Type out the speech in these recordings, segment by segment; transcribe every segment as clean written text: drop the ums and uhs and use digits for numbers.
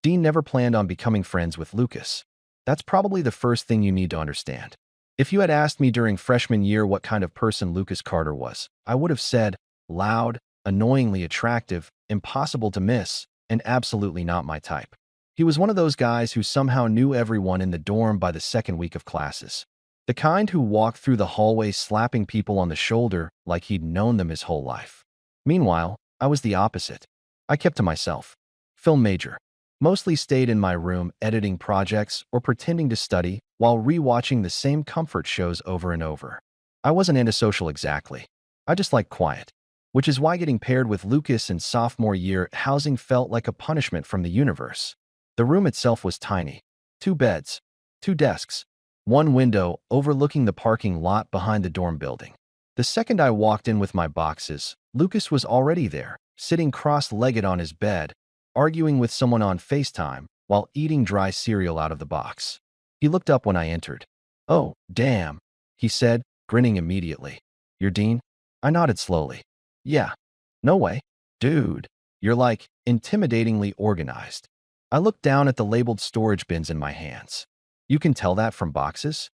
Dean never planned on becoming friends with Lucas. That's probably the first thing you need to understand. If you had asked me during freshman year what kind of person Lucas Carter was, I would have said, loud, annoyingly attractive, impossible to miss, and absolutely not my type. He was one of those guys who somehow knew everyone in the dorm by the second week of classes. The kind who walked through the hallway slapping people on the shoulder like he'd known them his whole life. Meanwhile, I was the opposite. I kept to myself. Film major. Mostly stayed in my room editing projects or pretending to study while rewatching the same comfort shows over and over. I wasn't antisocial exactly. I just liked quiet. Which is why getting paired with Lucas in sophomore year housing felt like a punishment from the universe. The room itself was tiny. 2 beds, 2 desks, 1 window overlooking the parking lot behind the dorm building. The second I walked in with my boxes, Lucas was already there, sitting cross-legged on his bed, arguing with someone on FaceTime while eating dry cereal out of the box. He looked up when I entered. "Oh, damn," he said, grinning immediately. "You're Dean?" I nodded slowly. "Yeah." "No way. Dude, you're like intimidatingly organized." I looked down at the labeled storage bins in my hands. "You can tell that from boxes?"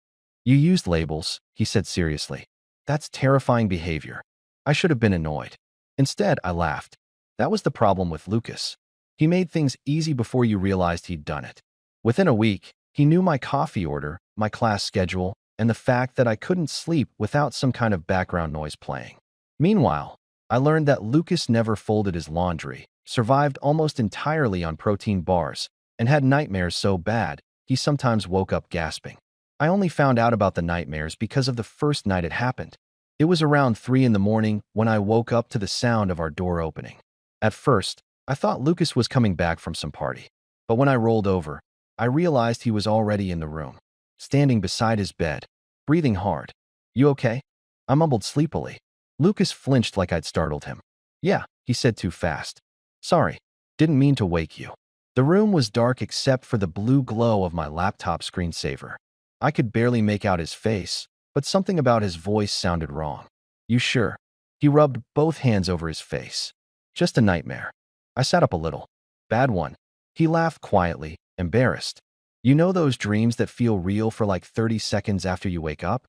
"You used labels," he said seriously. "That's terrifying behavior." I should have been annoyed. Instead, I laughed. That was the problem with Lucas. He made things easy before you realized he'd done it. Within a week, he knew my coffee order, my class schedule, and the fact that I couldn't sleep without some kind of background noise playing. Meanwhile, I learned that Lucas never folded his laundry, survived almost entirely on protein bars, and had nightmares so bad, he sometimes woke up gasping. I only found out about the nightmares because of the first night it happened. It was around 3 in the morning when I woke up to the sound of our door opening. At first, I thought Lucas was coming back from some party. But when I rolled over, I realized he was already in the room, standing beside his bed, breathing hard. "You okay?" I mumbled sleepily. Lucas flinched like I'd startled him. "Yeah," he said too fast. "Sorry, didn't mean to wake you." The room was dark except for the blue glow of my laptop screensaver. I could barely make out his face, but something about his voice sounded wrong. "You sure?" He rubbed both hands over his face. "Just a nightmare." I sat up a little. "Bad one." He laughed quietly, embarrassed. "You know those dreams that feel real for like 30 seconds after you wake up?"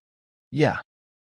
"Yeah,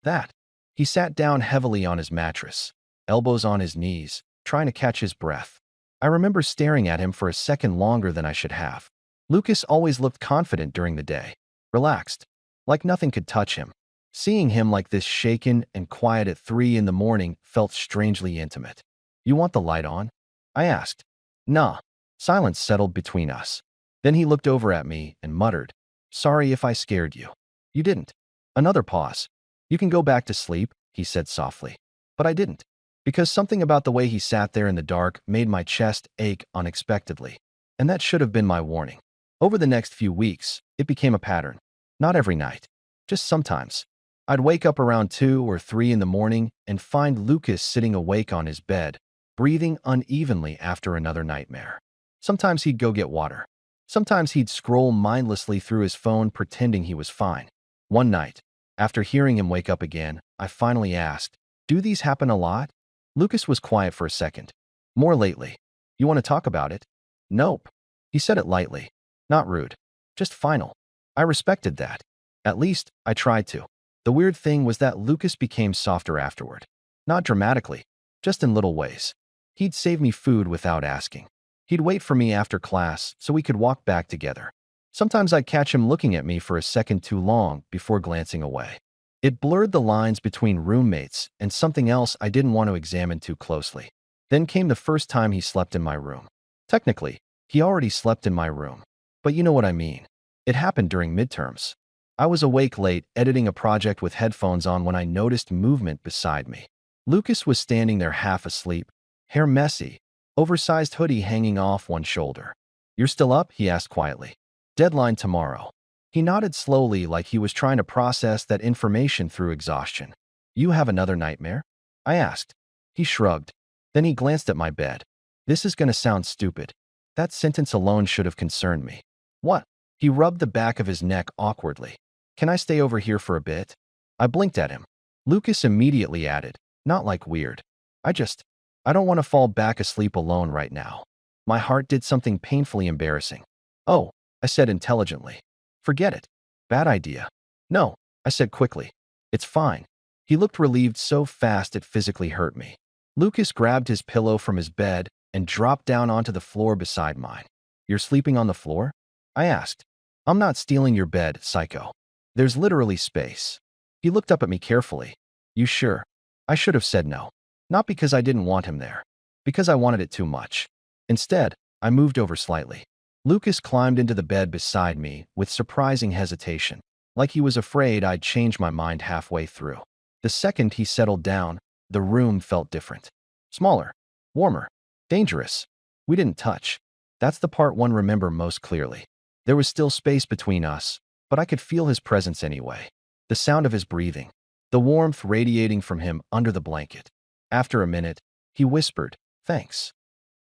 that." He sat down heavily on his mattress, elbows on his knees, trying to catch his breath. I remember staring at him for a second longer than I should have. Lucas always looked confident during the day, relaxed, like nothing could touch him. Seeing him like this shaken and quiet at 3 in the morning felt strangely intimate. "You want the light on?" I asked. "Nah." Silence settled between us. Then he looked over at me and muttered, "Sorry if I scared you." "You didn't." Another pause. "You can go back to sleep," he said softly. But I didn't, because something about the way he sat there in the dark made my chest ache unexpectedly. And that should have been my warning. Over the next few weeks, it became a pattern. Not every night, just sometimes. I'd wake up around 2 or 3 in the morning and find Lucas sitting awake on his bed, breathing unevenly after another nightmare. Sometimes he'd go get water. Sometimes he'd scroll mindlessly through his phone pretending he was fine. One night, after hearing him wake up again, I finally asked, "Do these happen a lot?" Lucas was quiet for a second. "More lately." "You want to talk about it?" "Nope." He said it lightly. Not rude. Just final. I respected that. At least, I tried to. The weird thing was that Lucas became softer afterward. Not dramatically, just in little ways. He'd save me food without asking. He'd wait for me after class so we could walk back together. Sometimes I'd catch him looking at me for a second too long before glancing away. It blurred the lines between roommates and something else I didn't want to examine too closely. Then came the first time he slept in my room. Technically, he already slept in my room. But you know what I mean. It happened during midterms. I was awake late, editing a project with headphones on when I noticed movement beside me. Lucas was standing there half asleep, hair messy, oversized hoodie hanging off one shoulder. "You're still up?" he asked quietly. "Deadline tomorrow." He nodded slowly like he was trying to process that information through exhaustion. "You have another nightmare?" I asked. He shrugged. Then he glanced at my bed. "This is going to sound stupid. That sentence alone should have concerned me." "What?" He rubbed the back of his neck awkwardly. "Can I stay over here for a bit?" I blinked at him. Lucas immediately added, "Not like weird. I don't want to fall back asleep alone right now." My heart did something painfully embarrassing. "Oh," I said intelligently. "Forget it. Bad idea." "No," I said quickly. "It's fine." He looked relieved so fast it physically hurt me. Lucas grabbed his pillow from his bed and dropped down onto the floor beside mine. "You're sleeping on the floor?" I asked. "I'm not stealing your bed, psycho. There's literally space." He looked up at me carefully. "You sure?" I should have said no. Not because I didn't want him there. Because I wanted it too much. Instead, I moved over slightly. Lucas climbed into the bed beside me with surprising hesitation, like he was afraid I'd change my mind halfway through. The second he settled down, the room felt different. Smaller, warmer, dangerous. We didn't touch. That's the part one remember most clearly. There was still space between us, but I could feel his presence anyway. The sound of his breathing, the warmth radiating from him under the blanket. After a minute, he whispered, "Thanks."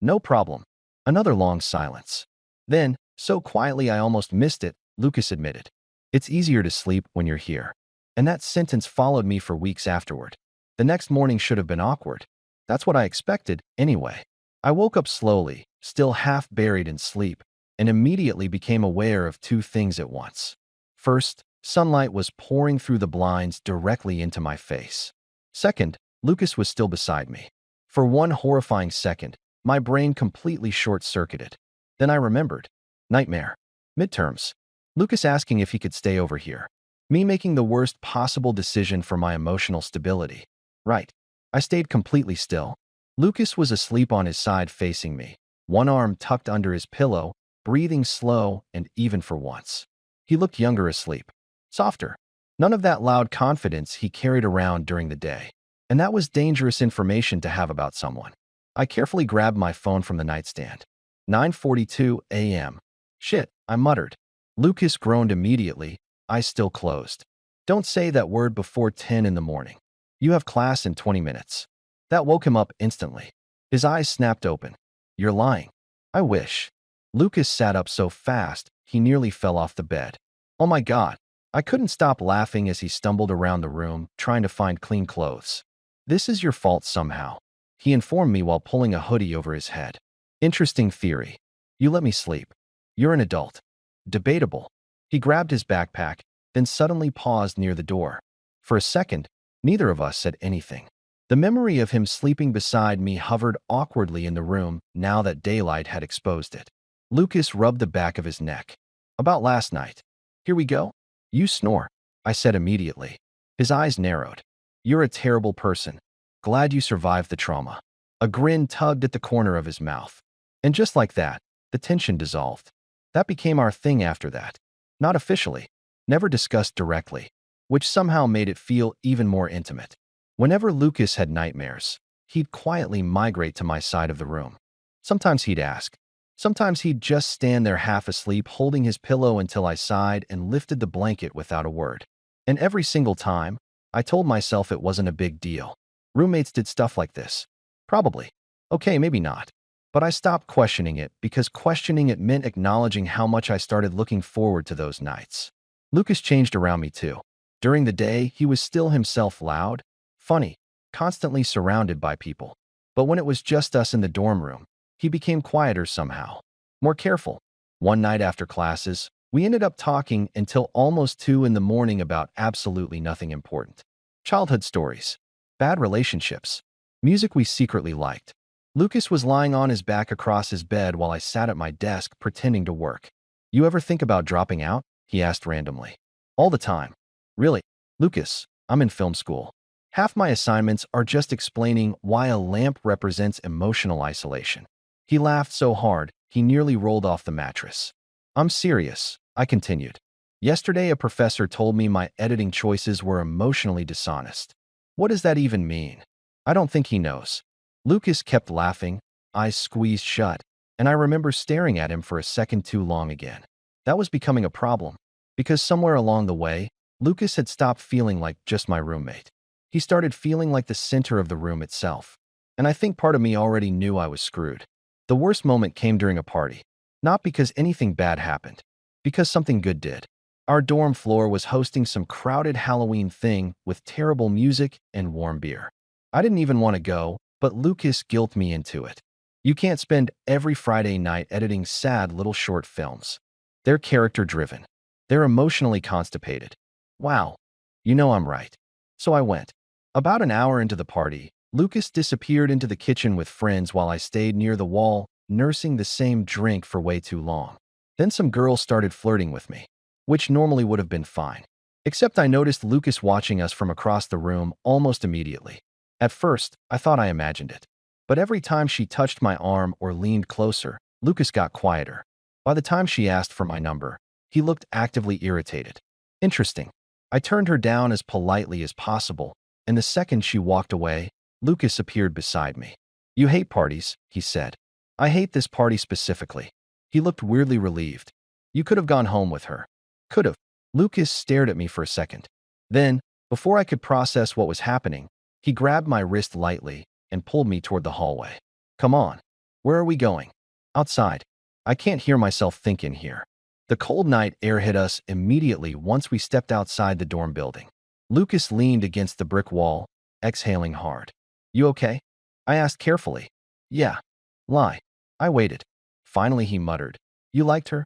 "No problem." Another long silence. Then, so quietly I almost missed it, Lucas admitted, "It's easier to sleep when you're here." And that sentence followed me for weeks afterward. The next morning should have been awkward. That's what I expected, anyway. I woke up slowly, still half buried in sleep, and immediately became aware of two things at once. First, sunlight was pouring through the blinds directly into my face. Second, Lucas was still beside me. For one horrifying second, my brain completely short-circuited. Then I remembered. Nightmare. Midterms. Lucas asking if he could stay over here. Me making the worst possible decision for my emotional stability. Right. I stayed completely still. Lucas was asleep on his side facing me, one arm tucked under his pillow, breathing slow and even for once. He looked younger asleep. Softer. None of that loud confidence he carried around during the day. And that was dangerous information to have about someone. I carefully grabbed my phone from the nightstand. 9:42 a.m. "Shit," I muttered. Lucas groaned immediately, eyes still closed. "Don't say that word before 10 in the morning. You have class in 20 minutes. That woke him up instantly. His eyes snapped open. "You're lying." "I wish." Lucas sat up so fast, he nearly fell off the bed. "Oh my God." I couldn't stop laughing as he stumbled around the room, trying to find clean clothes. "This is your fault somehow," he informed me while pulling a hoodie over his head. "Interesting theory. You let me sleep. You're an adult." "Debatable." He grabbed his backpack, then suddenly paused near the door. For a second, neither of us said anything. The memory of him sleeping beside me hovered awkwardly in the room now that daylight had exposed it. Lucas rubbed the back of his neck. "About last night. Here we go." "You snore," I said immediately. His eyes narrowed. "You're a terrible person. Glad you survived the trauma." A grin tugged at the corner of his mouth. And just like that, the tension dissolved. That became our thing after that. Not officially, never discussed directly, which somehow made it feel even more intimate. Whenever Lucas had nightmares, he'd quietly migrate to my side of the room. Sometimes he'd ask. Sometimes he'd just stand there half asleep holding his pillow until I sighed and lifted the blanket without a word. And every single time, I told myself it wasn't a big deal. Roommates did stuff like this. Probably. Okay, maybe not. But I stopped questioning it because questioning it meant acknowledging how much I started looking forward to those nights. Lucas changed around me too. During the day, he was still himself, loud, funny, constantly surrounded by people. But when it was just us in the dorm room, he became quieter somehow, more careful. One night after classes, we ended up talking until almost 2 in the morning about absolutely nothing important. Childhood stories, bad relationships, music we secretly liked. Lucas was lying on his back across his bed while I sat at my desk pretending to work. "You ever think about dropping out?" he asked randomly. "All the time." "Really?" "Lucas, I'm in film school. Half my assignments are just explaining why a lamp represents emotional isolation." He laughed so hard, he nearly rolled off the mattress. "I'm serious," I continued. "Yesterday, a professor told me my editing choices were emotionally dishonest." "What does that even mean?" "I don't think he knows." Lucas kept laughing, eyes squeezed shut, and I remember staring at him for a second too long again. That was becoming a problem, because somewhere along the way, Lucas had stopped feeling like just my roommate. He started feeling like the center of the room itself. And I think part of me already knew I was screwed. The worst moment came during a party. Not because anything bad happened, because something good did. Our dorm floor was hosting some crowded Halloween thing with terrible music and warm beer. I didn't even want to go, but Lucas guilted me into it. You can't spend every Friday night editing sad little short films. They're character-driven. They're emotionally constipated. Wow. You know I'm right. So I went. About an hour into the party, Lucas disappeared into the kitchen with friends while I stayed near the wall, nursing the same drink for way too long. Then some girls started flirting with me, which normally would have been fine. Except I noticed Lucas watching us from across the room almost immediately. At first, I thought I imagined it. But every time she touched my arm or leaned closer, Lucas got quieter. By the time she asked for my number, he looked actively irritated. Interesting. I turned her down as politely as possible, and the second she walked away, Lucas appeared beside me. You hate parties, he said. I hate this party specifically. He looked weirdly relieved. You could have gone home with her. Could have. Lucas stared at me for a second. Then, before I could process what was happening, he grabbed my wrist lightly and pulled me toward the hallway. Come on. Where are we going? Outside. I can't hear myself think in here. The cold night air hit us immediately once we stepped outside the dorm building. Lucas leaned against the brick wall, exhaling hard. You okay? I asked carefully. Yeah. Lie. I waited. Finally he muttered. You liked her?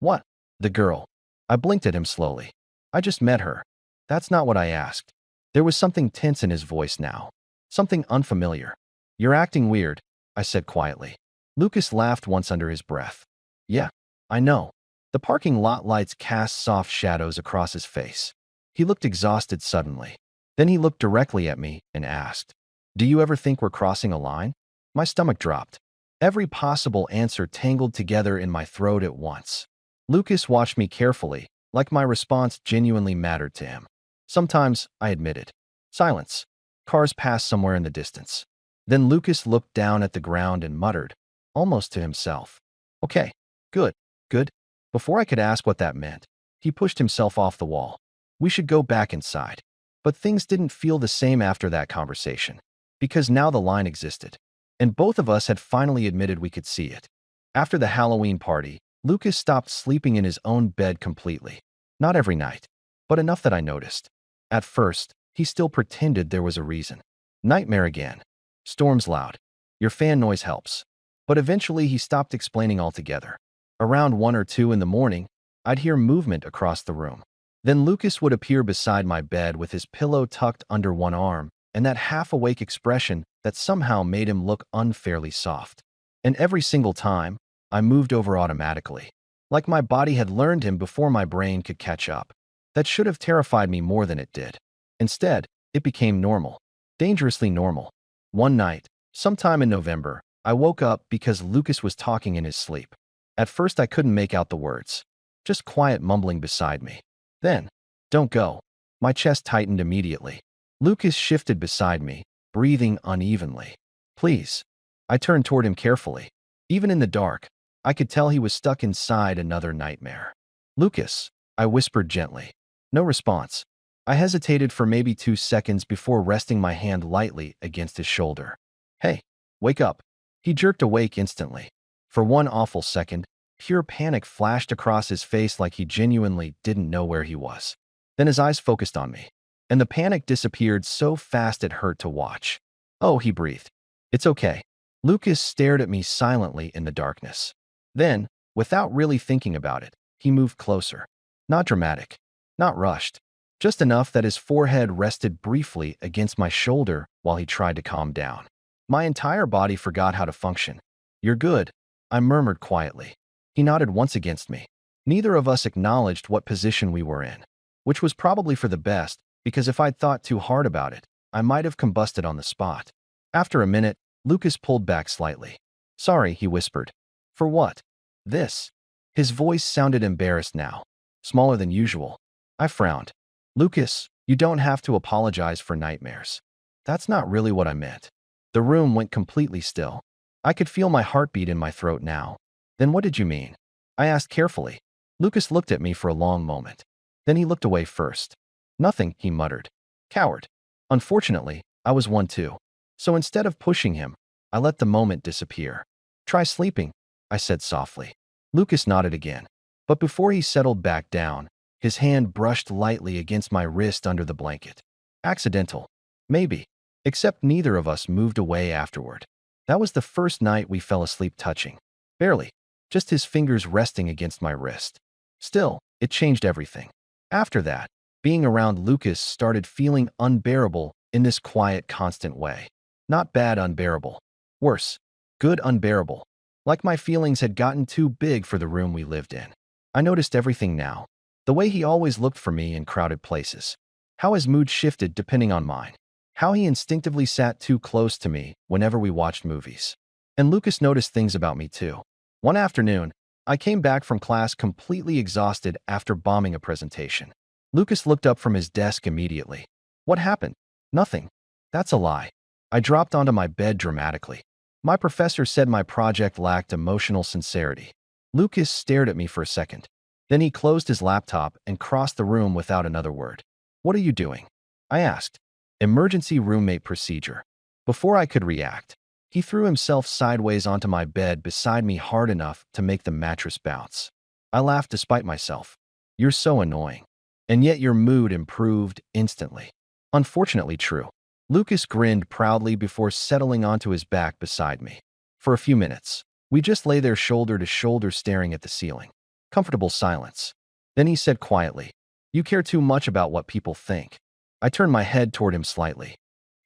What? The girl. I blinked at him slowly. I just met her. That's not what I asked. There was something tense in his voice now. Something unfamiliar. You're acting weird, I said quietly. Lucas laughed once under his breath. Yeah, I know. The parking lot lights cast soft shadows across his face. He looked exhausted suddenly. Then he looked directly at me and asked, Do you ever think we're crossing a line? My stomach dropped. Every possible answer tangled together in my throat at once. Lucas watched me carefully, like my response genuinely mattered to him. Sometimes, I admitted. Silence. Cars passed somewhere in the distance. Then Lucas looked down at the ground and muttered, almost to himself. Okay, good, good. Before I could ask what that meant, he pushed himself off the wall. We should go back inside. But things didn't feel the same after that conversation, because now the line existed, and both of us had finally admitted we could see it. After the Halloween party, Lucas stopped sleeping in his own bed completely. Not every night, but enough that I noticed. At first, he still pretended there was a reason. Nightmare again. Storm's loud. Your fan noise helps. But eventually he stopped explaining altogether. Around 1 or 2 in the morning, I'd hear movement across the room. Then Lucas would appear beside my bed with his pillow tucked under one arm and that half-awake expression that somehow made him look unfairly soft. And every single time, I moved over automatically, like my body had learned him before my brain could catch up. That should have terrified me more than it did. Instead, it became normal. Dangerously normal. One night, sometime in November, I woke up because Lucas was talking in his sleep. At first I couldn't make out the words. Just quiet mumbling beside me. Then, don't go. My chest tightened immediately. Lucas shifted beside me, breathing unevenly. Please. I turned toward him carefully. Even in the dark, I could tell he was stuck inside another nightmare. Lucas, I whispered gently. No response. I hesitated for maybe 2 seconds before resting my hand lightly against his shoulder. Hey, wake up. He jerked awake instantly. For one awful second, pure panic flashed across his face like he genuinely didn't know where he was. Then his eyes focused on me, and the panic disappeared so fast it hurt to watch. Oh, he breathed. It's okay. Lucas stared at me silently in the darkness. Then, without really thinking about it, he moved closer. Not dramatic, not rushed, just enough that his forehead rested briefly against my shoulder while he tried to calm down. My entire body forgot how to function. You're good, I murmured quietly. He nodded once against me. Neither of us acknowledged what position we were in, which was probably for the best, because if I'd thought too hard about it, I might have combusted on the spot. After a minute, Lucas pulled back slightly. Sorry, he whispered. For what? This. His voice sounded embarrassed now, smaller than usual. I frowned. Lucas, you don't have to apologize for nightmares. That's not really what I meant. The room went completely still. I could feel my heartbeat in my throat now. Then what did you mean? I asked carefully. Lucas looked at me for a long moment. Then he looked away first. Nothing, he muttered. Coward. Unfortunately, I was one too. So instead of pushing him, I let the moment disappear. Try sleeping, I said softly. Lucas nodded again. But before he settled back down, his hand brushed lightly against my wrist under the blanket. Accidental. Maybe. Except neither of us moved away afterward. That was the first night we fell asleep touching. Barely. Just his fingers resting against my wrist. Still, it changed everything. After that, being around Lucas started feeling unbearable in this quiet, constant way. Not bad unbearable. Worse. Good unbearable. Like my feelings had gotten too big for the room we lived in. I noticed everything now. The way he always looked for me in crowded places. How his mood shifted depending on mine. How he instinctively sat too close to me whenever we watched movies. And Lucas noticed things about me too. One afternoon, I came back from class completely exhausted after bombing a presentation. Lucas looked up from his desk immediately. What happened? Nothing. That's a lie. I dropped onto my bed dramatically. My professor said my project lacked emotional sincerity. Lucas stared at me for a second. Then he closed his laptop and crossed the room without another word. What are you doing? I asked. Emergency roommate procedure. Before I could react, he threw himself sideways onto my bed beside me hard enough to make the mattress bounce. I laughed despite myself. You're so annoying. And yet your mood improved instantly. Unfortunately true. Lucas grinned proudly before settling onto his back beside me. For a few minutes, we just lay there shoulder to shoulder staring at the ceiling. Comfortable silence. Then he said quietly, "You care too much about what people think." I turned my head toward him slightly.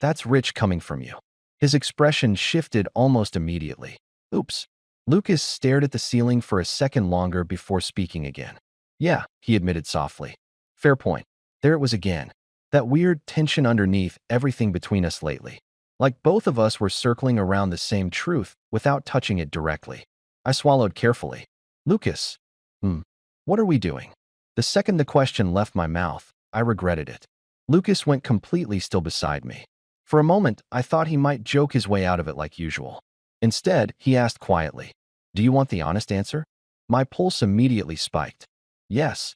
That's rich coming from you. His expression shifted almost immediately. Oops. Lucas stared at the ceiling for a second longer before speaking again. Yeah, he admitted softly. Fair point. There it was again. That weird tension underneath everything between us lately. Like both of us were circling around the same truth without touching it directly. I swallowed carefully. Lucas. What are we doing? The second the question left my mouth, I regretted it. Lucas went completely still beside me. For a moment, I thought he might joke his way out of it like usual. Instead, he asked quietly, "Do you want the honest answer?" My pulse immediately spiked. Yes.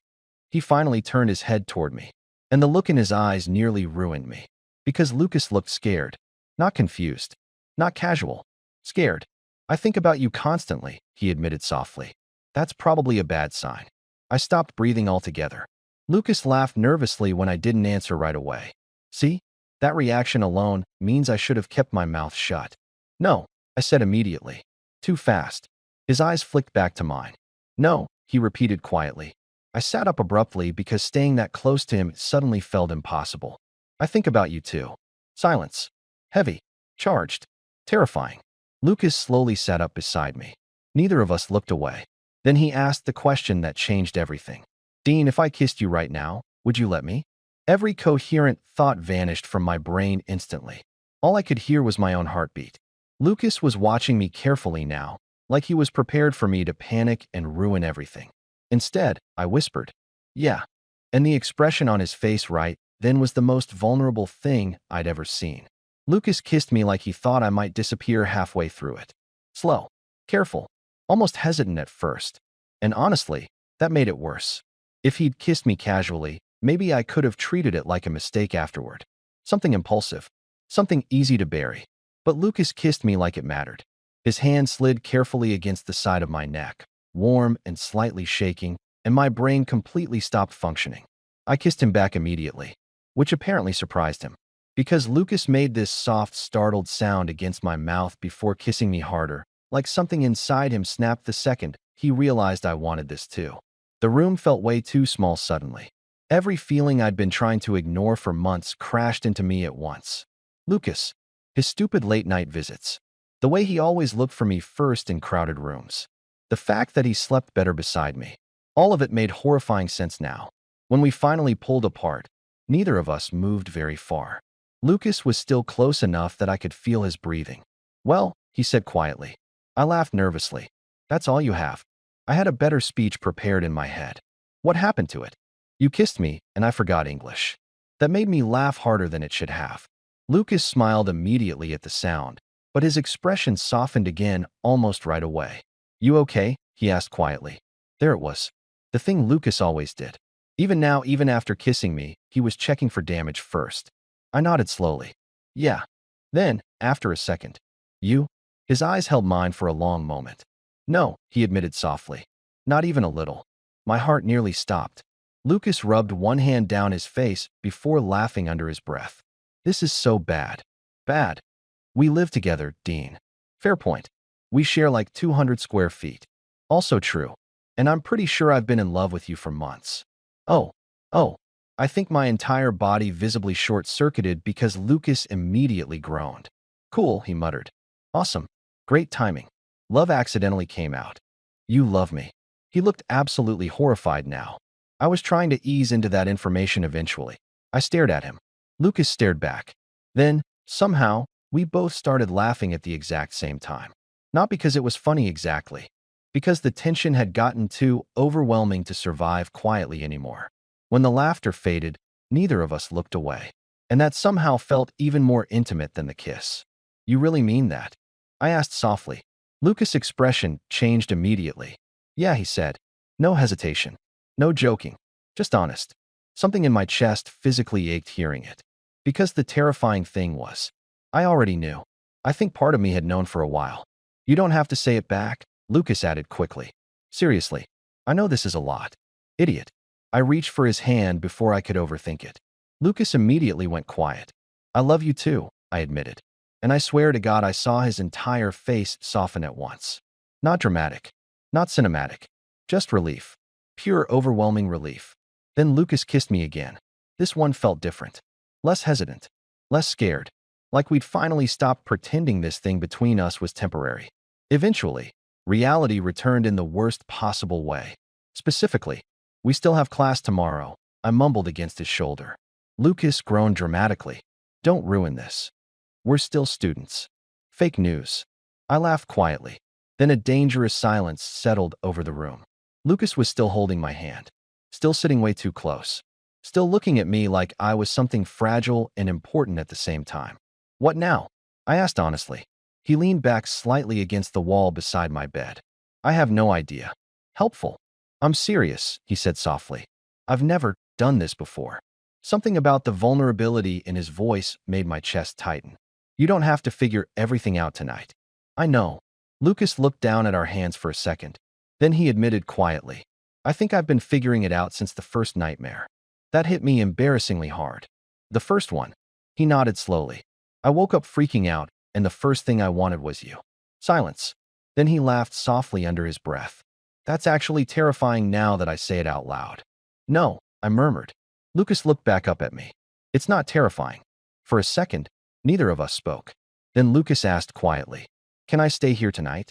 He finally turned his head toward me, and the look in his eyes nearly ruined me. Because Lucas looked scared. Not confused. Not casual. Scared. I think about you constantly, he admitted softly. That's probably a bad sign. I stopped breathing altogether. Lucas laughed nervously when I didn't answer right away. See? That reaction alone means I should have kept my mouth shut. No, I said immediately. Too fast. His eyes flicked back to mine. No, he repeated quietly. I sat up abruptly because staying that close to him suddenly felt impossible. I think about you too. Silence. Heavy. Charged. Terrifying. Lucas slowly sat up beside me. Neither of us looked away. Then he asked the question that changed everything. Dean, if I kissed you right now, would you let me? Every coherent thought vanished from my brain instantly. All I could hear was my own heartbeat. Lucas was watching me carefully now, like he was prepared for me to panic and ruin everything. Instead, I whispered, "Yeah." And the expression on his face right then was the most vulnerable thing I'd ever seen. Lucas kissed me like he thought I might disappear halfway through it. Slow, careful, almost hesitant at first. And honestly, that made it worse. If he'd kissed me casually, maybe I could have treated it like a mistake afterward. Something impulsive. Something easy to bury. But Lucas kissed me like it mattered. His hand slid carefully against the side of my neck, warm and slightly shaking, and my brain completely stopped functioning. I kissed him back immediately, which apparently surprised him. Because Lucas made this soft, startled sound against my mouth before kissing me harder, like something inside him snapped the second he realized I wanted this too. The room felt way too small suddenly. Every feeling I'd been trying to ignore for months crashed into me at once. Lucas. His stupid late-night visits. The way he always looked for me first in crowded rooms. The fact that he slept better beside me. All of it made horrifying sense now. When we finally pulled apart, neither of us moved very far. Lucas was still close enough that I could feel his breathing. Well, he said quietly. I laughed nervously. That's all you have. I had a better speech prepared in my head. What happened to it? You kissed me, and I forgot English. That made me laugh harder than it should have. Lucas smiled immediately at the sound, but his expression softened again almost right away. You okay? He asked quietly. There it was. The thing Lucas always did. Even now, even after kissing me, he was checking for damage first. I nodded slowly. Yeah. Then, after a second. You? His eyes held mine for a long moment. No, he admitted softly. Not even a little. My heart nearly stopped. Lucas rubbed one hand down his face before laughing under his breath. This is so bad. Bad. We live together, Dean. Fair point. We share like 200 square feet. Also true. And I'm pretty sure I've been in love with you for months. Oh, oh. I think my entire body visibly short-circuited because Lucas immediately groaned. Cool, he muttered. Awesome. Great timing. Love accidentally came out. You love me. He looked absolutely horrified now. I was trying to ease into that information eventually. I stared at him. Lucas stared back. Then, somehow, we both started laughing at the exact same time. Not because it was funny exactly, because the tension had gotten too overwhelming to survive quietly anymore. When the laughter faded, neither of us looked away. And that somehow felt even more intimate than the kiss. You really mean that? I asked softly. Lucas' expression changed immediately. Yeah, he said. No hesitation. No joking. Just honest. Something in my chest physically ached hearing it. Because the terrifying thing was, I already knew. I think part of me had known for a while. You don't have to say it back, Lucas added quickly. Seriously, I know this is a lot. Idiot. I reached for his hand before I could overthink it. Lucas immediately went quiet. I love you too, I admitted. And I swear to God I saw his entire face soften at once. Not dramatic. Not cinematic. Just relief. Pure overwhelming relief. Then Lucas kissed me again. This one felt different. Less hesitant. Less scared. Like we'd finally stopped pretending this thing between us was temporary. Eventually, reality returned in the worst possible way. Specifically, we still have class tomorrow, I mumbled against his shoulder. Lucas groaned dramatically. Don't ruin this. We're still students. Fake news. I laughed quietly. Then a dangerous silence settled over the room. Lucas was still holding my hand. Still sitting way too close. Still looking at me like I was something fragile and important at the same time. What now? I asked honestly. He leaned back slightly against the wall beside my bed. I have no idea. Helpful. I'm serious, he said softly. I've never done this before. Something about the vulnerability in his voice made my chest tighten. You don't have to figure everything out tonight. I know. Lucas looked down at our hands for a second. Then he admitted quietly. I think I've been figuring it out since the first nightmare. That hit me embarrassingly hard. The first one. He nodded slowly. I woke up freaking out, and the first thing I wanted was you. Silence. Then he laughed softly under his breath. That's actually terrifying now that I say it out loud. No, I murmured. Lucas looked back up at me. It's not terrifying. For a second, neither of us spoke. Then Lucas asked quietly, Can I stay here tonight?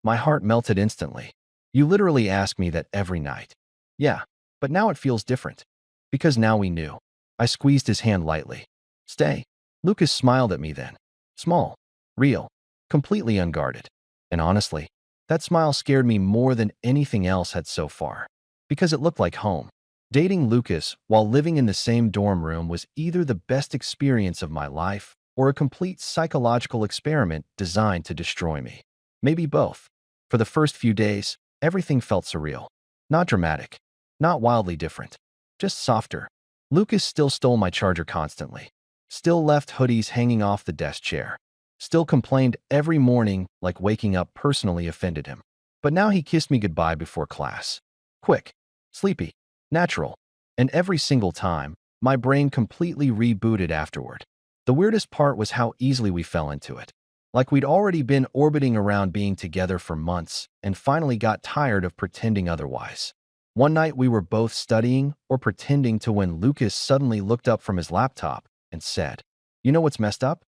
My heart melted instantly. You literally ask me that every night. Yeah, but now it feels different. Because now we knew. I squeezed his hand lightly. Stay. Lucas smiled at me then. Small. Real. Completely unguarded. And honestly, that smile scared me more than anything else had so far. Because it looked like home. Dating Lucas while living in the same dorm room was either the best experience of my life or a complete psychological experiment designed to destroy me. Maybe both. For the first few days, everything felt surreal. Not dramatic. Not wildly different. Just softer. Lucas still stole my charger constantly. Still left hoodies hanging off the desk chair. Still complained every morning like waking up personally offended him. But now he kissed me goodbye before class. Quick. Sleepy. Natural. And every single time, my brain completely rebooted afterward. The weirdest part was how easily we fell into it. Like we'd already been orbiting around being together for months and finally got tired of pretending otherwise. One night we were both studying or pretending to when Lucas suddenly looked up from his laptop and said, You know what's messed up?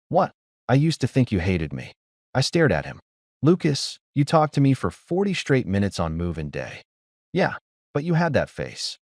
What? I used to think you hated me. I stared at him. Lucas, you talked to me for 40 straight minutes on move-in day. Yeah, but you had that face.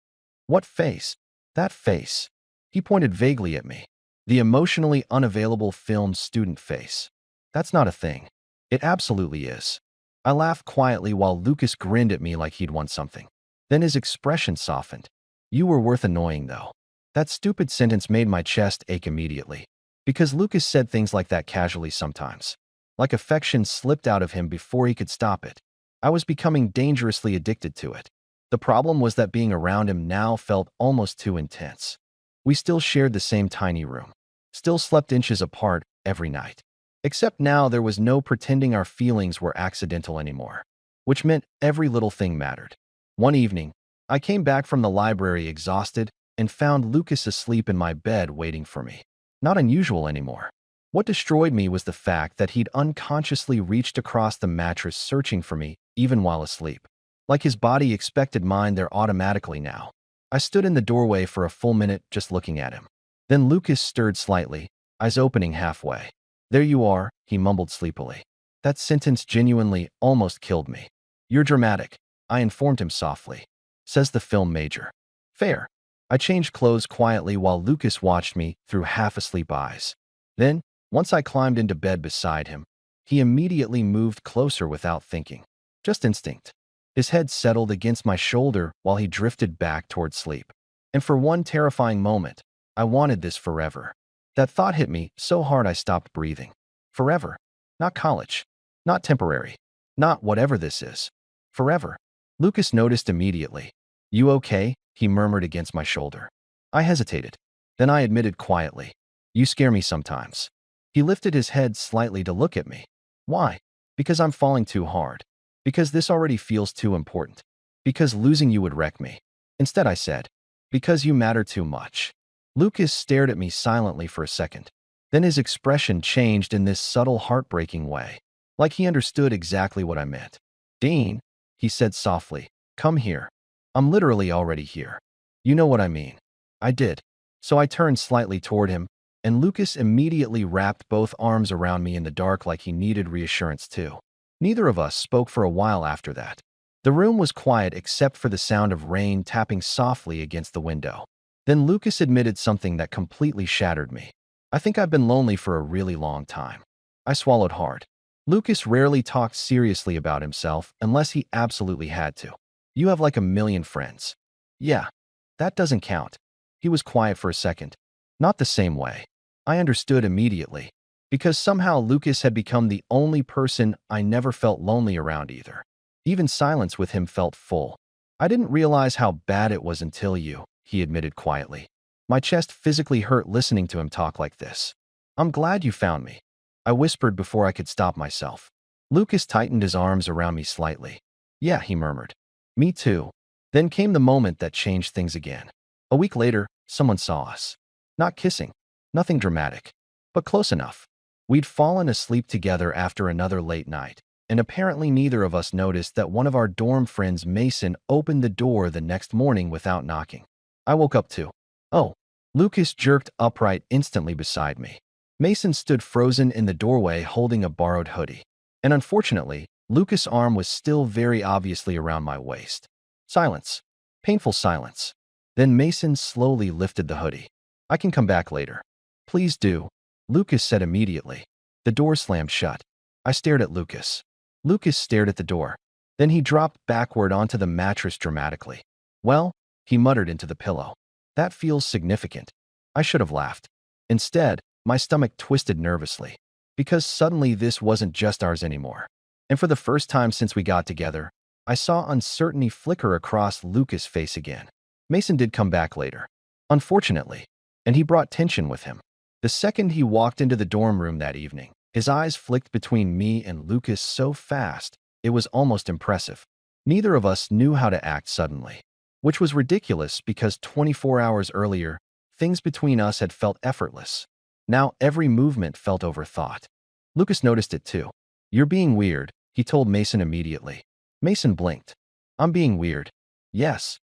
What face? That face. He pointed vaguely at me. The emotionally unavailable film student face. That's not a thing. It absolutely is. I laughed quietly while Lucas grinned at me like he'd won something. Then his expression softened. You were worth annoying, though. That stupid sentence made my chest ache immediately. Because Lucas said things like that casually sometimes. Like affection slipped out of him before he could stop it. I was becoming dangerously addicted to it. The problem was that being around him now felt almost too intense. We still shared the same tiny room. Still slept inches apart every night. Except now there was no pretending our feelings were accidental anymore. Which meant every little thing mattered. One evening, I came back from the library exhausted and found Lucas asleep in my bed waiting for me. Not unusual anymore. What destroyed me was the fact that he'd unconsciously reached across the mattress searching for me, even while asleep. Like his body expected mine there automatically now. I stood in the doorway for a full minute just looking at him. Then Lucas stirred slightly, eyes opening halfway. "There you are," he mumbled sleepily. That sentence genuinely almost killed me. "You're dramatic," I informed him softly. Says the film major. Fair. I changed clothes quietly while Lucas watched me through half-asleep eyes. Then, once I climbed into bed beside him, he immediately moved closer without thinking. Just instinct. His head settled against my shoulder while he drifted back toward sleep. And for one terrifying moment, I wanted this forever. That thought hit me so hard I stopped breathing. Forever. Not college. Not temporary. Not whatever this is. Forever. Lucas noticed immediately. "You okay?" he murmured against my shoulder. I hesitated. Then I admitted quietly. "You scare me sometimes." He lifted his head slightly to look at me. "Why?" "Because I'm falling too hard. Because this already feels too important. Because losing you would wreck me." Instead I said, "Because you matter too much." Lucas stared at me silently for a second. Then his expression changed in this subtle, heartbreaking way. Like he understood exactly what I meant. "Dean," he said softly, "come here. I'm literally already here. You know what I mean." I did. So I turned slightly toward him, and Lucas immediately wrapped both arms around me in the dark like he needed reassurance too. Neither of us spoke for a while after that. The room was quiet except for the sound of rain tapping softly against the window. Then Lucas admitted something that completely shattered me. "I think I've been lonely for a really long time." I swallowed hard. Lucas rarely talked seriously about himself unless he absolutely had to. "You have like a million friends." "Yeah, that doesn't count." He was quiet for a second. "Not the same way." I understood immediately. Because somehow Lucas had become the only person I never felt lonely around either. Even silence with him felt full. "I didn't realize how bad it was until you," he admitted quietly. My chest physically hurt listening to him talk like this. "I'm glad you found me," I whispered before I could stop myself. Lucas tightened his arms around me slightly. "Yeah," he murmured. "Me too." Then came the moment that changed things again. A week later, someone saw us. Not kissing, nothing dramatic, but close enough. We'd fallen asleep together after another late night, and apparently neither of us noticed that one of our dorm friends, Mason, opened the door the next morning without knocking. I woke up too. "Oh." Lucas jerked upright instantly beside me. Mason stood frozen in the doorway holding a borrowed hoodie. And unfortunately, Lucas' arm was still very obviously around my waist. Silence. Painful silence. Then Mason slowly lifted the hoodie. "I can come back later." "Please do," Lucas said immediately. The door slammed shut. I stared at Lucas. Lucas stared at the door. Then he dropped backward onto the mattress dramatically. "Well," he muttered into the pillow. "That feels significant." I should have laughed. Instead, my stomach twisted nervously. Because suddenly this wasn't just ours anymore. And for the first time since we got together, I saw uncertainty flicker across Lucas' face again. Mason did come back later, unfortunately, and he brought tension with him. The second he walked into the dorm room that evening, his eyes flicked between me and Lucas so fast, it was almost impressive. Neither of us knew how to act suddenly, which was ridiculous because 24 hours earlier, things between us had felt effortless. Now every movement felt overthought. Lucas noticed it too. "You're being weird," he told Mason immediately. Mason blinked. "I'm being weird." "Yes."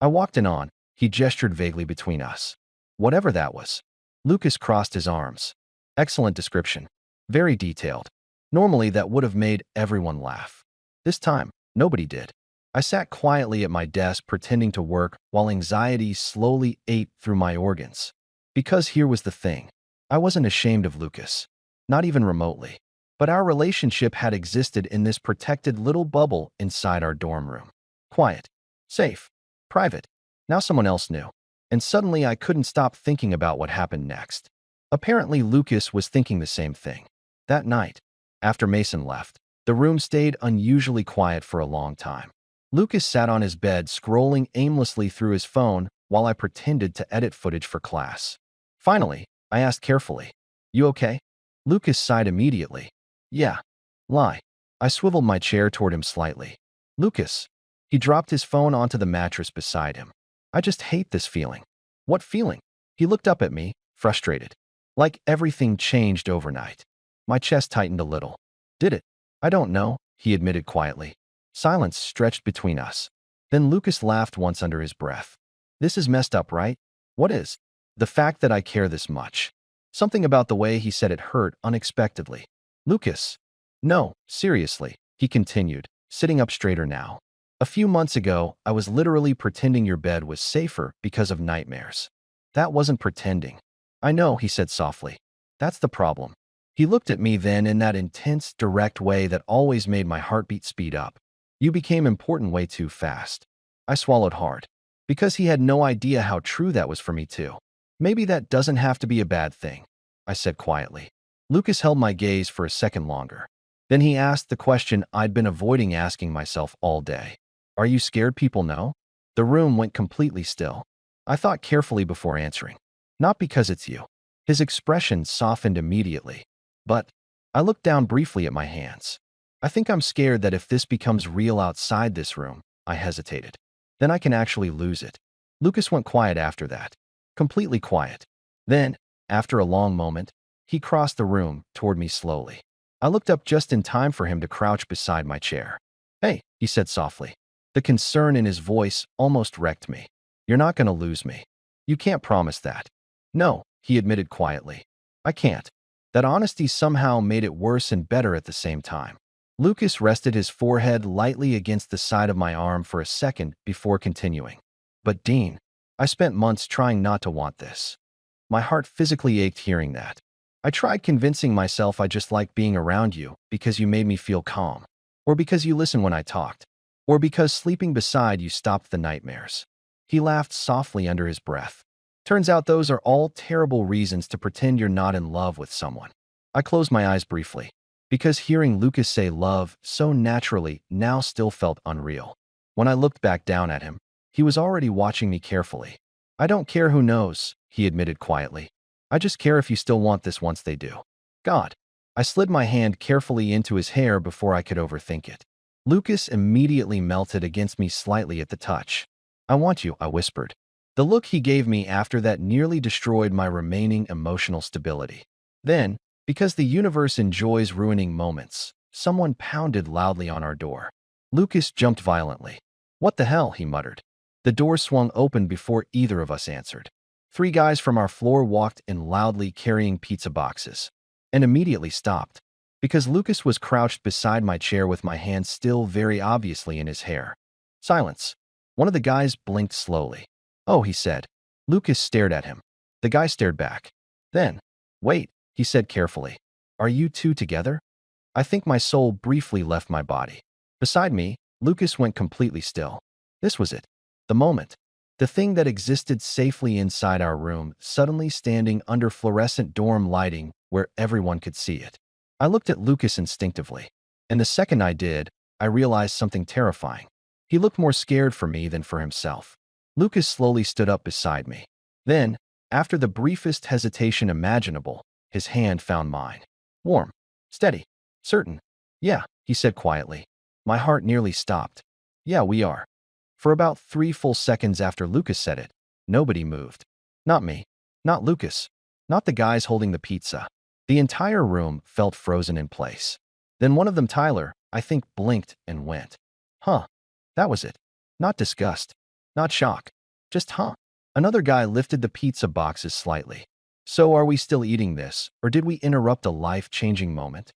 I walked in on. He gestured vaguely between us. Whatever that was. Lucas crossed his arms. Excellent description. Very detailed. Normally that would have made everyone laugh. This time, nobody did. I sat quietly at my desk pretending to work while anxiety slowly ate through my organs. Because here was the thing. I wasn't ashamed of Lucas. Not even remotely. But our relationship had existed in this protected little bubble inside our dorm room. Quiet. Safe. Private. Now someone else knew. And suddenly I couldn't stop thinking about what happened next. Apparently Lucas was thinking the same thing. That night, after Mason left, the room stayed unusually quiet for a long time. Lucas sat on his bed scrolling aimlessly through his phone while I pretended to edit footage for class. Finally, I asked carefully, "You okay?" Lucas sighed immediately. "Yeah." "Lie." I swiveled my chair toward him slightly. "Lucas." He dropped his phone onto the mattress beside him. "I just hate this feeling." "What feeling?" He looked up at me, frustrated. Like everything changed overnight. My chest tightened a little. Did it? I don't know, he admitted quietly. Silence stretched between us. Then Lucas laughed once under his breath. This is messed up, right? What is? The fact that I care this much. Something about the way he said it hurt unexpectedly. Lucas. No, seriously, he continued, sitting up straighter now. A few months ago, I was literally pretending your bed was safer because of nightmares. That wasn't pretending. I know, he said softly. That's the problem. He looked at me then in that intense, direct way that always made my heartbeat speed up. You became important way too fast. I swallowed hard. Because he had no idea how true that was for me too. Maybe that doesn't have to be a bad thing, I said quietly. Lucas held my gaze for a second longer. Then he asked the question I'd been avoiding asking myself all day. Are you scared people know? The room went completely still. I thought carefully before answering. Not because it's you. His expression softened immediately. But I looked down briefly at my hands. I think I'm scared that if this becomes real outside this room, I hesitated. Then I can actually lose it. Lucas went quiet after that. Completely quiet. Then, after a long moment, he crossed the room toward me slowly. I looked up just in time for him to crouch beside my chair. Hey, he said softly. The concern in his voice almost wrecked me. You're not going to lose me. You can't promise that. No, he admitted quietly. I can't. That honesty somehow made it worse and better at the same time. Lucas rested his forehead lightly against the side of my arm for a second before continuing. But Dean, I spent months trying not to want this. My heart physically ached hearing that. I tried convincing myself I just liked being around you because you made me feel calm, or because you listened when I talked, or because sleeping beside you stopped the nightmares. He laughed softly under his breath. Turns out those are all terrible reasons to pretend you're not in love with someone. I closed my eyes briefly, because hearing Lucas say love so naturally now still felt unreal. When I looked back down at him, he was already watching me carefully. I don't care who knows, he admitted quietly. I just care if you still want this once they do. God. I slid my hand carefully into his hair before I could overthink it. Lucas immediately melted against me slightly at the touch. I want you, I whispered. The look he gave me after that nearly destroyed my remaining emotional stability. Then, because the universe enjoys ruining moments, someone pounded loudly on our door. Lucas jumped violently. What the hell, he muttered. The door swung open before either of us answered. 3 guys from our floor walked in loudly carrying pizza boxes, and immediately stopped, because Lucas was crouched beside my chair with my hand still very obviously in his hair. Silence. One of the guys blinked slowly. Oh, he said. Lucas stared at him. The guy stared back. Then, wait, he said carefully. Are you two together? I think my soul briefly left my body. Beside me, Lucas went completely still. This was it. The moment. The thing that existed safely inside our room, suddenly standing under fluorescent dorm lighting where everyone could see it. I looked at Lucas instinctively, and the second I did, I realized something terrifying. He looked more scared for me than for himself. Lucas slowly stood up beside me. Then, after the briefest hesitation imaginable, his hand found mine. Warm, steady, certain. Yeah, he said quietly. My heart nearly stopped. Yeah, we are. For about 3 full seconds after Lucas said it, nobody moved. Not me. Not Lucas. Not the guys holding the pizza. The entire room felt frozen in place. Then one of them, Tyler, I think, blinked and went. Huh. That was it. Not disgust. Not shock. Just huh. Another guy lifted the pizza boxes slightly. So are we still eating this, or did we interrupt a life-changing moment?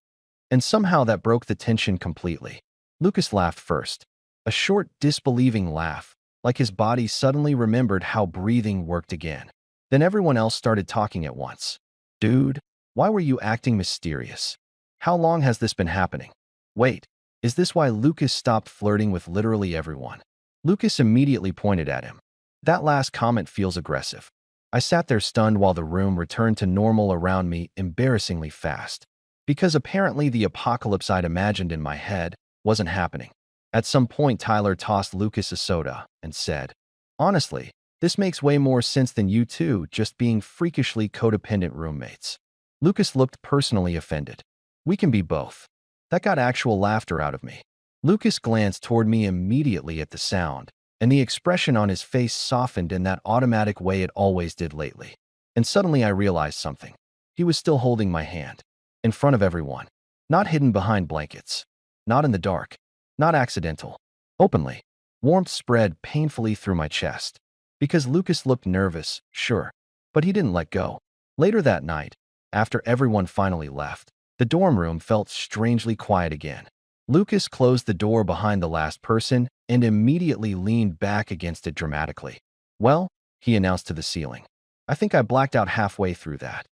And somehow that broke the tension completely. Lucas laughed first. A short, disbelieving laugh, like his body suddenly remembered how breathing worked again. Then everyone else started talking at once. Dude, why were you acting mysterious? How long has this been happening? Wait, is this why Lucas stopped flirting with literally everyone? Lucas immediately pointed at him. That last comment feels aggressive. I sat there stunned while the room returned to normal around me embarrassingly fast. Because apparently the apocalypse I'd imagined in my head wasn't happening. At some point, Tyler tossed Lucas a soda and said, honestly, this makes way more sense than you two just being freakishly codependent roommates. Lucas looked personally offended. We can be both. That got actual laughter out of me. Lucas glanced toward me immediately at the sound, and the expression on his face softened in that automatic way it always did lately. And suddenly I realized something. He was still holding my hand. In front of everyone. Not hidden behind blankets. Not in the dark. Not accidental. Openly. Warmth spread painfully through my chest. Because Lucas looked nervous, sure. But he didn't let go. Later that night, after everyone finally left, the dorm room felt strangely quiet again. Lucas closed the door behind the last person and immediately leaned back against it dramatically. Well, he announced to the ceiling. I think I blacked out halfway through that.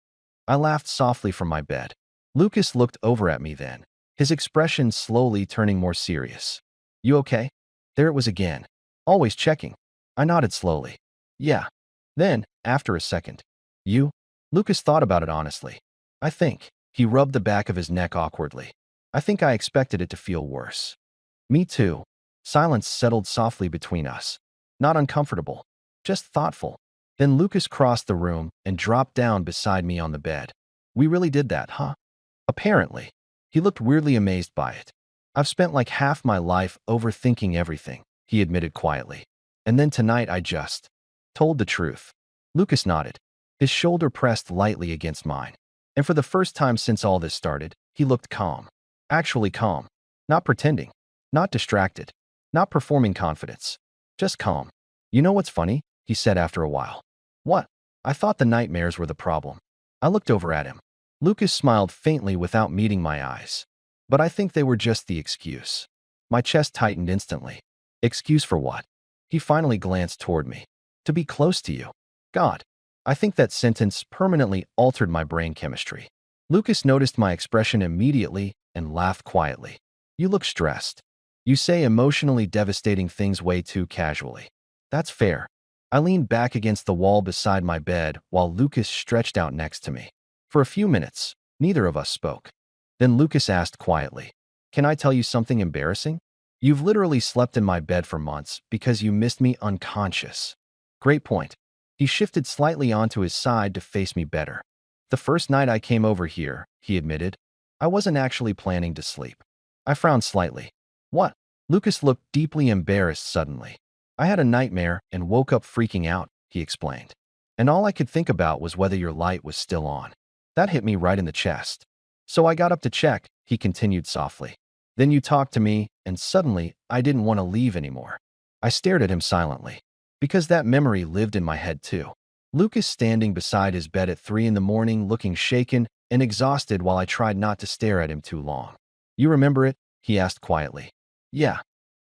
I laughed softly from my bed. Lucas looked over at me then, his expression slowly turning more serious. You okay? There it was again. Always checking. I nodded slowly. Yeah. Then, after a second. You? Lucas thought about it honestly. I think. He rubbed the back of his neck awkwardly. I think I expected it to feel worse. Me too. Silence settled softly between us. Not uncomfortable. Just thoughtful. Then Lucas crossed the room and dropped down beside me on the bed. We really did that, huh? Apparently. He looked weirdly amazed by it. I've spent like half my life overthinking everything, he admitted quietly. And then tonight I just told the truth. Lucas nodded. His shoulder pressed lightly against mine. And for the first time since all this started, he looked calm. Actually calm. Not pretending. Not distracted. Not performing confidence. Just calm. You know what's funny? He said after a while. What? I thought the nightmares were the problem. I looked over at him. Lucas smiled faintly without meeting my eyes. But I think they were just the excuse. My chest tightened instantly. Excuse for what? He finally glanced toward me. To be close to you. God. I think that sentence permanently altered my brain chemistry. Lucas noticed my expression immediately and laughed quietly. You look stressed. You say emotionally devastating things way too casually. That's fair. I leaned back against the wall beside my bed while Lucas stretched out next to me. For a few minutes, neither of us spoke. Then Lucas asked quietly, Can I tell you something embarrassing? You've literally slept in my bed for months because you missed me unconscious. Great point. He shifted slightly onto his side to face me better. The first night I came over here, he admitted, I wasn't actually planning to sleep. I frowned slightly. What? Lucas looked deeply embarrassed suddenly. I had a nightmare and woke up freaking out, he explained. And all I could think about was whether your light was still on. That hit me right in the chest. So I got up to check, he continued softly. Then you talked to me, and suddenly I didn't want to leave anymore. I stared at him silently. Because that memory lived in my head too. Lucas standing beside his bed at 3 in the morning looking shaken and exhausted while I tried not to stare at him too long. You remember it? He asked quietly. Yeah.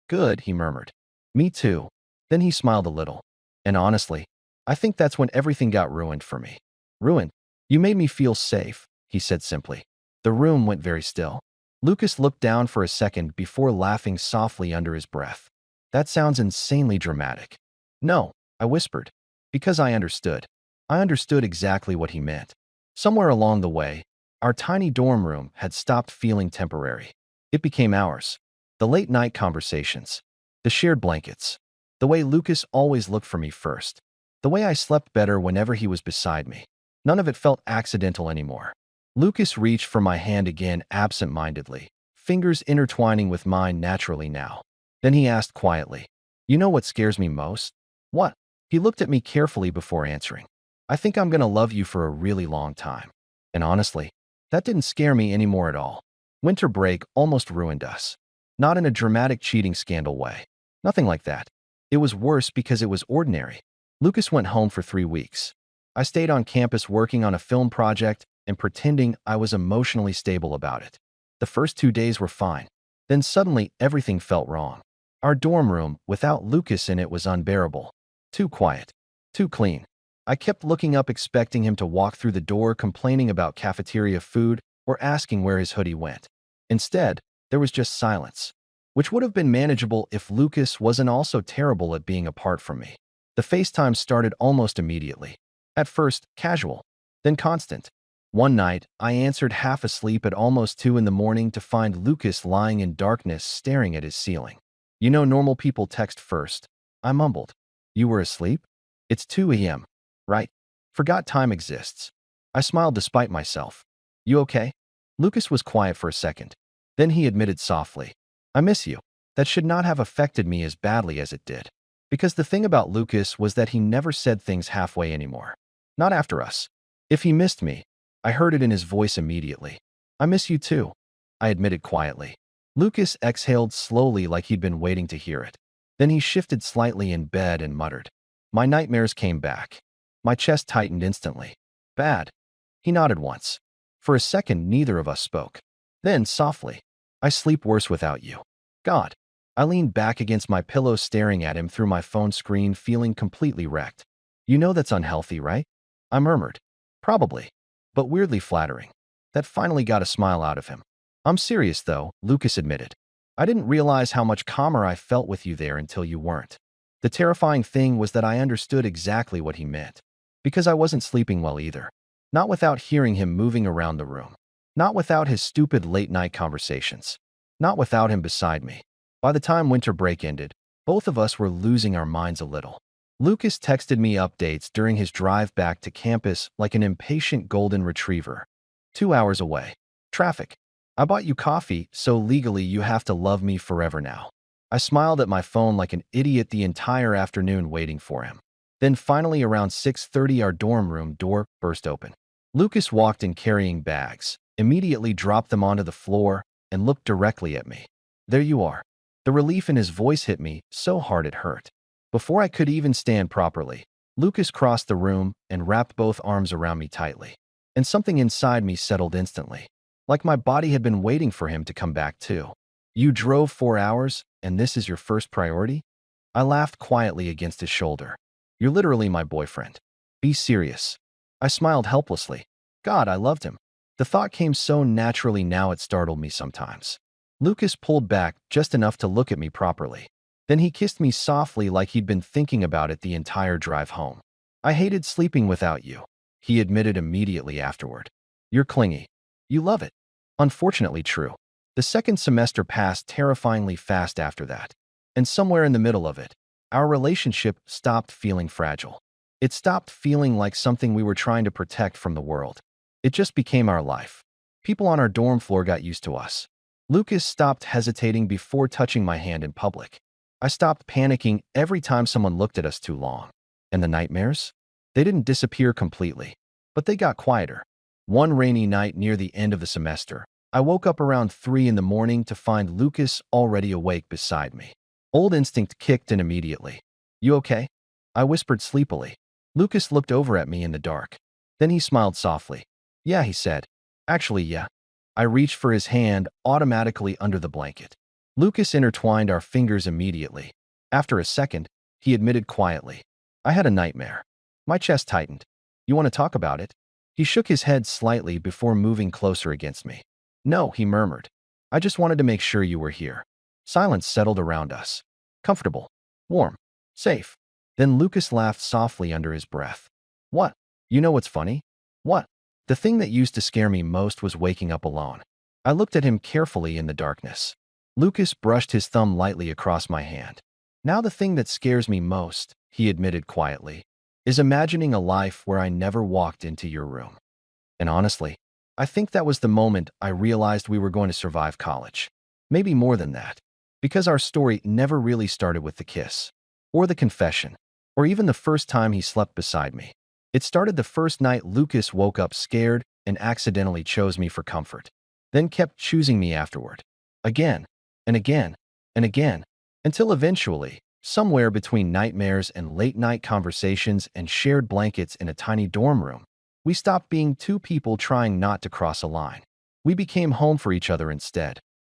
Good, he murmured. Me too. Then he smiled a little. And honestly, I think that's when everything got ruined for me. Ruined? You made me feel safe, he said simply. The room went very still. Lucas looked down for a second before laughing softly under his breath. That sounds insanely dramatic. No, I whispered. Because I understood. I understood exactly what he meant. Somewhere along the way, our tiny dorm room had stopped feeling temporary. It became ours. The late-night conversations. The shared blankets. The way Lucas always looked for me first. The way I slept better whenever he was beside me. None of it felt accidental anymore. Lucas reached for my hand again absent-mindedly, fingers intertwining with mine naturally now. Then he asked quietly, You know what scares me most? What? He looked at me carefully before answering. I think I'm gonna love you for a really long time. And honestly, that didn't scare me anymore at all. Winter break almost ruined us. Not in a dramatic cheating scandal way. Nothing like that. It was worse because it was ordinary. Lucas went home for 3 weeks. I stayed on campus working on a film project and pretending I was emotionally stable about it. The first 2 days were fine. Then suddenly everything felt wrong. Our dorm room, without Lucas in it, was unbearable. Too quiet. Too clean. I kept looking up expecting him to walk through the door complaining about cafeteria food or asking where his hoodie went. Instead, there was just silence, which would have been manageable if Lucas wasn't also terrible at being apart from me. The FaceTime started almost immediately. At first, casual, then constant. One night, I answered half asleep at almost 2 in the morning to find Lucas lying in darkness staring at his ceiling. You know normal people text first. I mumbled. You were asleep? It's 2 a.m., right? Forgot time exists. I smiled despite myself. You okay? Lucas was quiet for a second. Then he admitted softly. I miss you. That should not have affected me as badly as it did. Because the thing about Lucas was that he never said things halfway anymore. Not after us. If he missed me, I heard it in his voice immediately. I miss you too, I admitted quietly. Lucas exhaled slowly like he'd been waiting to hear it. Then he shifted slightly in bed and muttered. My nightmares came back. My chest tightened instantly. Bad. He nodded once. For a second, neither of us spoke. Then, softly, I sleep worse without you. God. I leaned back against my pillow staring at him through my phone screen, feeling completely wrecked. You know that's unhealthy, right? I murmured. Probably. But weirdly flattering. That finally got a smile out of him. I'm serious, though, Lucas admitted. I didn't realize how much calmer I felt with you there until you weren't. The terrifying thing was that I understood exactly what he meant. Because I wasn't sleeping well either. Not without hearing him moving around the room. Not without his stupid late-night conversations. Not without him beside me. By the time winter break ended, both of us were losing our minds a little. Lucas texted me updates during his drive back to campus like an impatient golden retriever. 2 hours away. Traffic. I bought you coffee, so legally you have to love me forever now. I smiled at my phone like an idiot the entire afternoon waiting for him. Then finally around 6:30 our dorm room door burst open. Lucas walked in carrying bags, immediately dropped them onto the floor, and looked directly at me. There you are. The relief in his voice hit me so hard it hurt. Before I could even stand properly, Lucas crossed the room and wrapped both arms around me tightly. And something inside me settled instantly. Like my body had been waiting for him to come back too. You drove 4 hours, and this is your first priority? I laughed quietly against his shoulder. You're literally my boyfriend. Be serious. I smiled helplessly. God, I loved him. The thought came so naturally now it startled me sometimes. Lucas pulled back just enough to look at me properly. Then he kissed me softly like he'd been thinking about it the entire drive home. I hated sleeping without you, he admitted immediately afterward. You're clingy. You love it. Unfortunately true. The second semester passed terrifyingly fast after that. And somewhere in the middle of it, our relationship stopped feeling fragile. It stopped feeling like something we were trying to protect from the world. It just became our life. People on our dorm floor got used to us. Lucas stopped hesitating before touching my hand in public. I stopped panicking every time someone looked at us too long. And the nightmares? They didn't disappear completely, but they got quieter. One rainy night near the end of the semester, I woke up around 3 in the morning to find Lucas already awake beside me. Old instinct kicked in immediately. You okay? I whispered sleepily. Lucas looked over at me in the dark. Then he smiled softly. Yeah, he said. Actually, yeah. I reached for his hand automatically under the blanket. Lucas intertwined our fingers immediately. After a second, he admitted quietly. I had a nightmare. My chest tightened. You want to talk about it? He shook his head slightly before moving closer against me. No, he murmured. I just wanted to make sure you were here. Silence settled around us. Comfortable. Warm. Safe. Then Lucas laughed softly under his breath. What? You know what's funny? What? The thing that used to scare me most was waking up alone. I looked at him carefully in the darkness. Lucas brushed his thumb lightly across my hand. Now the thing that scares me most, he admitted quietly, is imagining a life where I never walked into your room. And honestly, I think that was the moment I realized we were going to survive college. Maybe more than that. Because our story never really started with the kiss, or the confession, or even the first time he slept beside me. It started the first night Lucas woke up scared and accidentally chose me for comfort, then kept choosing me afterward. Again, and again, and again, until eventually, somewhere between nightmares and late-night conversations and shared blankets in a tiny dorm room, we stopped being two people trying not to cross a line. We became home for each other instead.